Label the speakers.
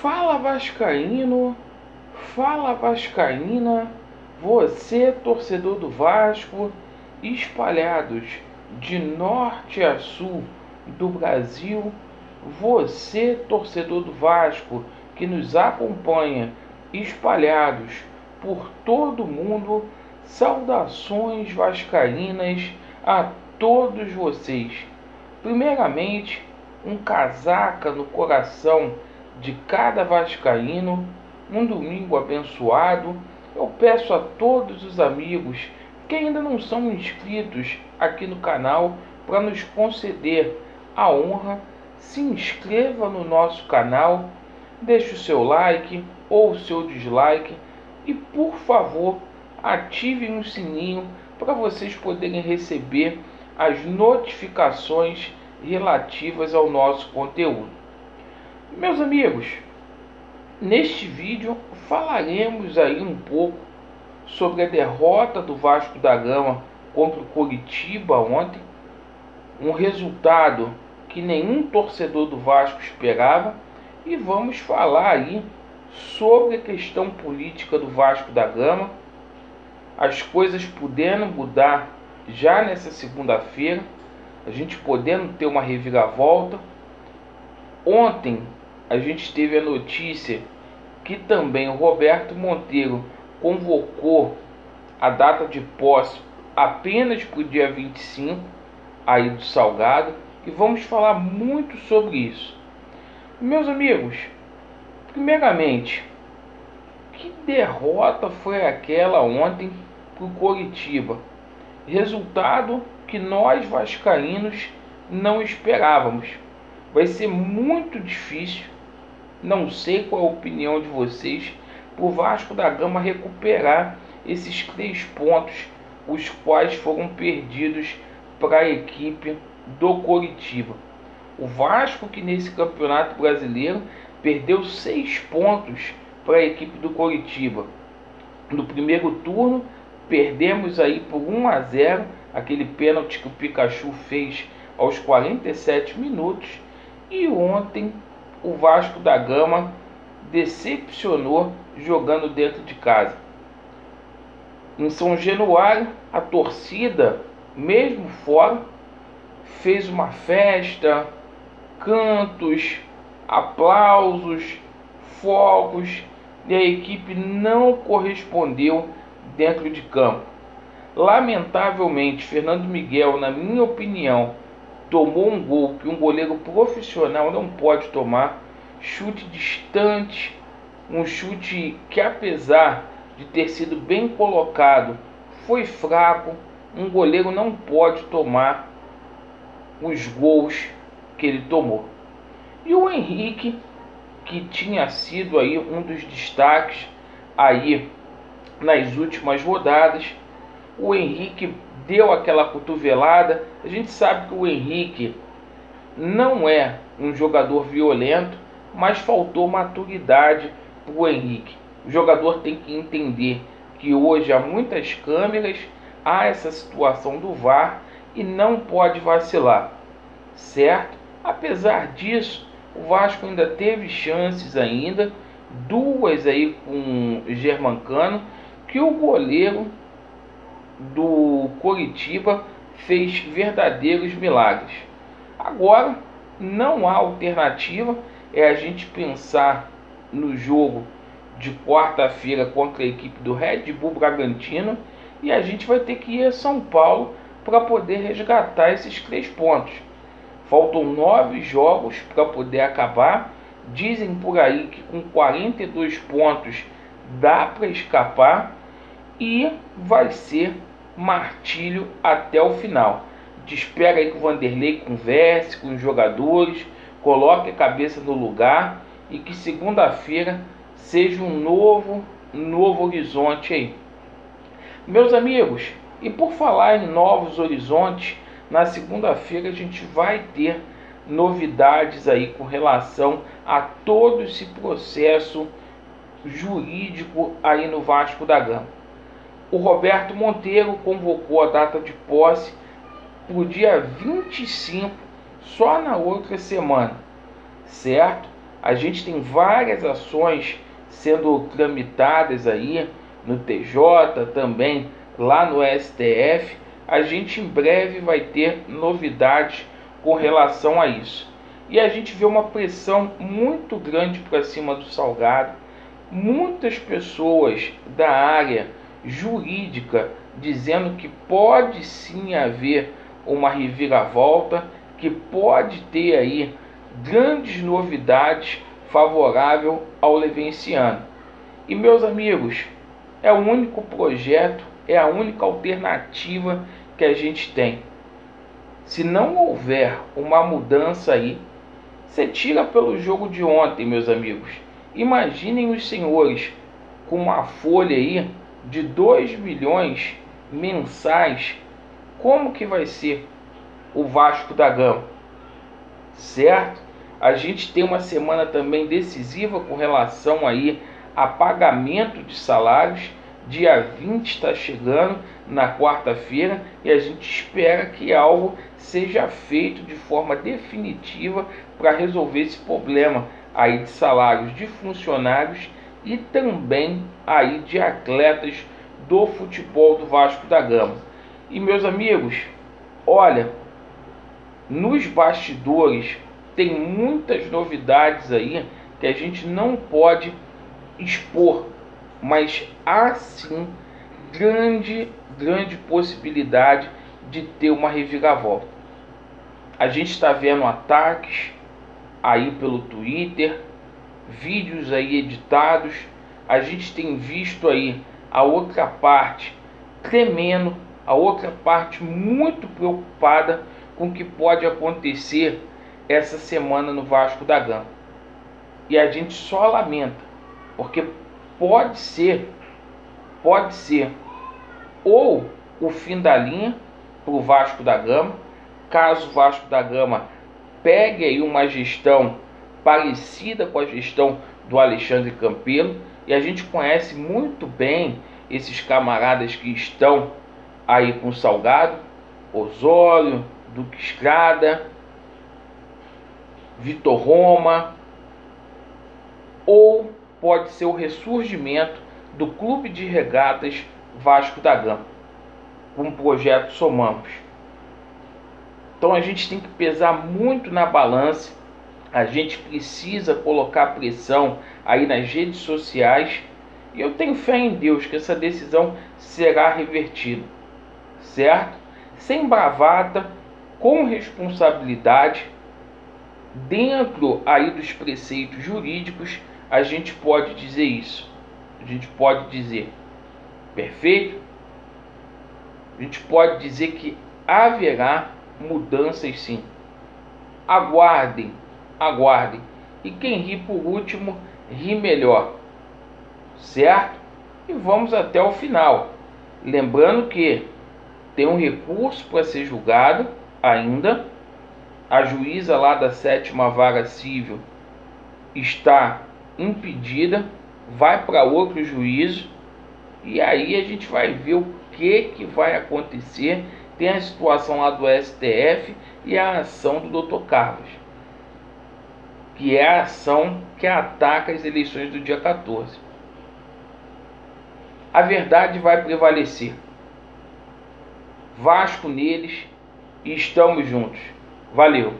Speaker 1: Fala Vascaíno, fala Vascaína, você torcedor do Vasco, espalhados de norte a sul do Brasil, você torcedor do Vasco que nos acompanha, espalhados por todo o mundo, saudações vascaínas a todos vocês. Primeiramente, um casaca no coração de cada vascaíno, um domingo abençoado. Eu peço a todos os amigos que ainda não são inscritos aqui no canal para nos conceder a honra, se inscreva no nosso canal, deixe o seu like ou o seu dislike e, por favor, ativem o sininho para vocês poderem receber as notificações relativas ao nosso conteúdo. Meus amigos, neste vídeo falaremos aí um pouco sobre a derrota do Vasco da Gama contra o Coritiba ontem, um resultado que nenhum torcedor do Vasco esperava, e vamos falar aí sobre a questão política do Vasco da Gama, as coisas podendo mudar já nessa segunda-feira, a gente podendo ter uma reviravolta. Ontem a gente teve a notícia que também o Roberto Monteiro convocou a data de posse apenas para o dia 25 aí do Salgado, e vamos falar muito sobre isso. Meus amigos, primeiramente, que derrota foi aquela ontem para o Coritiba? Resultado que nós vascaínos não esperávamos. Vai ser muito difícil, não sei qual é a opinião de vocês, para o Vasco da Gama recuperar esses 3 pontos, os quais foram perdidos para a equipe do Coritiba. O Vasco, que nesse campeonato brasileiro perdeu 6 pontos para a equipe do Coritiba. No primeiro turno perdemos aí por 1-0, aquele pênalti que o Pikachu fez aos 47 minutos, e ontem o Vasco da Gama decepcionou jogando dentro de casa. Em São Januário, a torcida, mesmo fora, fez uma festa, cantos, aplausos, fogos, e a equipe não correspondeu dentro de campo. Lamentavelmente, Fernando Miguel, na minha opinião, tomou um gol que um goleiro profissional não pode tomar, chute distante, um chute que, apesar de ter sido bem colocado, foi fraco. Um goleiro não pode tomar os gols que ele tomou. E o Henrique, que tinha sido aí um dos destaques aí nas últimas rodadas, o Henrique deu aquela cotovelada. A gente sabe que o Henrique não é um jogador violento, mas faltou maturidade para o Henrique. O jogador tem que entender que hoje há muitas câmeras, há essa situação do VAR e não pode vacilar, certo? Apesar disso, o Vasco ainda teve chances ainda, 2 aí com o Germancano, que o goleiro do Coritiba fez verdadeiros milagres. Agora não há alternativa, é a gente pensar no jogo de quarta-feira contra a equipe do Red Bull Bragantino, e a gente vai ter que ir a São Paulo para poder resgatar esses 3 pontos. Faltam 9 jogos para poder acabar. Dizem por aí que com 42 pontos dá para escapar, e vai ser martírio até o final. A gente espera aí que o Vanderlei converse com os jogadores, coloque a cabeça no lugar, e que segunda-feira seja um novo horizonte aí. Meus amigos, e por falar em novos horizontes, na segunda-feira a gente vai ter novidades aí com relação a todo esse processo jurídico aí no Vasco da Gama. O Roberto Monteiro convocou a data de posse para o dia 25, só na outra semana, certo? A gente tem várias ações sendo tramitadas aí no TJ, também lá no STF. A gente em breve vai ter novidades com relação a isso. E a gente vê uma pressão muito grande para cima do Salgado. Muitas pessoas da área jurídica dizendo que pode sim haver uma reviravolta, que pode ter aí grandes novidades favoráveis ao Levenciano. E meus amigos, é o único projeto, é a única alternativa que a gente tem. Se não houver uma mudança aí, você tira pelo jogo de ontem, meus amigos. Imaginem os senhores com uma folha aí de 2 milhões mensais, como que vai ser o Vasco da Gama, certo? A gente tem uma semana também decisiva com relação aí a pagamento de salários. Dia 20 está chegando, na quarta-feira, e a gente espera que algo seja feito de forma definitiva para resolver esse problema aí de salários de funcionários e também aí de atletas do futebol do Vasco da Gama. E meus amigos, olha, nos bastidores tem muitas novidades aí que a gente não pode expor, mas há sim grande possibilidade de ter uma reviravolta. A gente está vendo ataques aí pelo Twitter, vídeos aí editados. A gente tem visto aí a outra parte tremendo, a outra parte muito preocupada com o que pode acontecer essa semana no Vasco da Gama. E a gente só lamenta, porque pode ser ou o fim da linha para o Vasco da Gama, caso o Vasco da Gama pegue aí uma gestão parecida com a gestão do Alexandre Campelo, e a gente conhece muito bem esses camaradas que estão aí com o Salgado, Osório, Duque Estrada, Vitor Roma, ou pode ser o ressurgimento do Clube de Regatas Vasco da Gama, com o projeto Somamos. Então a gente tem que pesar muito na balança, a gente precisa colocar pressão aí nas redes sociais, e eu tenho fé em Deus que essa decisão será revertida, certo? Sem bravata, com responsabilidade, dentro aí dos preceitos jurídicos, a gente pode dizer isso. A gente pode dizer, perfeito? A gente pode dizer que haverá mudanças sim. Aguardem, aguardem. E quem ri por último, ri melhor. Certo? E vamos até o final. Lembrando que tem um recurso para ser julgado ainda. A juíza lá da 7ª Vara Civil está impedida, vai para outro juízo, e aí a gente vai ver o que vai acontecer. Tem a situação lá do STF e a ação do Dr. Carlos, que é a ação que ataca as eleições do dia 14. A verdade vai prevalecer. Vasco neles e estamos juntos. Valeu!